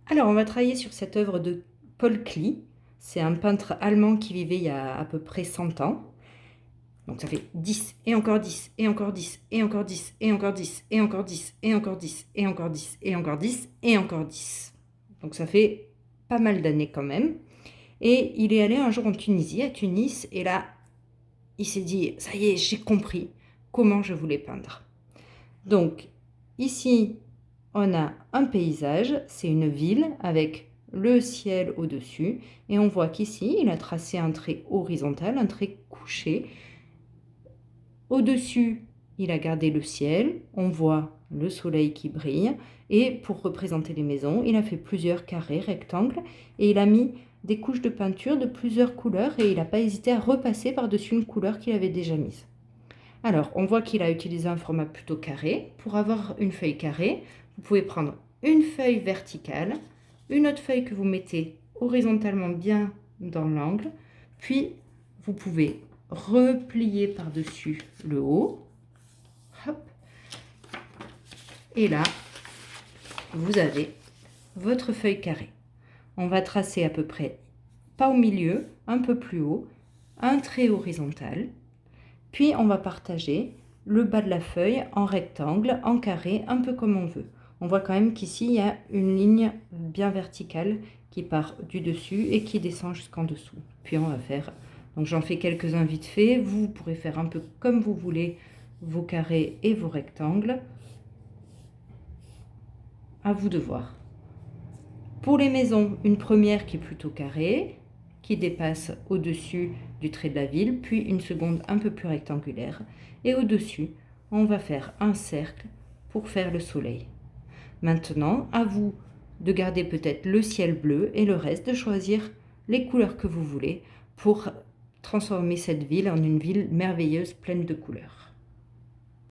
Alors, on va travailler sur cette œuvre de Paul Klee. C'est un peintre allemand qui vivait il y a à peu près 100 ans. Donc ça fait 10, et encore 10, et encore 10, et encore 10, et encore 10, et encore 10, et encore 10, et encore 10, et encore 10, et encore 10. Donc ça fait pas mal d'années quand même. Et il est allé un jour en Tunisie, à Tunis, et là, il s'est dit, ça y est, j'ai compris comment je voulais peindre. Donc, ici, on a un paysage, c'est une ville avec le ciel au-dessus, et on voit qu'ici, il a tracé un trait horizontal, un trait couché. Au-dessus, il a gardé le ciel, on voit le soleil qui brille, et pour représenter les maisons, il a fait plusieurs carrés, rectangles, et il a mis des couches de peinture de plusieurs couleurs, et il n'a pas hésité à repasser par-dessus une couleur qu'il avait déjà mise. Alors, on voit qu'il a utilisé un format plutôt carré. Pour avoir une feuille carrée, vous pouvez prendre une feuille verticale, une autre feuille que vous mettez horizontalement bien dans l'angle, puis vous pouvez replier par-dessus le haut. Hop. Et là, vous avez votre feuille carrée. On va tracer à peu près, pas au milieu, un peu plus haut, un trait horizontal. Puis on va partager le bas de la feuille en rectangle, en carré, un peu comme on veut. On voit quand même qu'ici, il y a une ligne bien verticale qui part du dessus et qui descend jusqu'en dessous. Puis on va faire, donc j'en fais quelques-uns vite fait. Vous pourrez faire un peu comme vous voulez vos carrés et vos rectangles. À vous de voir. Pour les maisons, une première qui est plutôt carrée, qui dépasse au-dessus du trait de la ville, puis une seconde un peu plus rectangulaire. Et au-dessus, on va faire un cercle pour faire le soleil. Maintenant, à vous de garder peut-être le ciel bleu et le reste de choisir les couleurs que vous voulez pour transformer cette ville en une ville merveilleuse pleine de couleurs.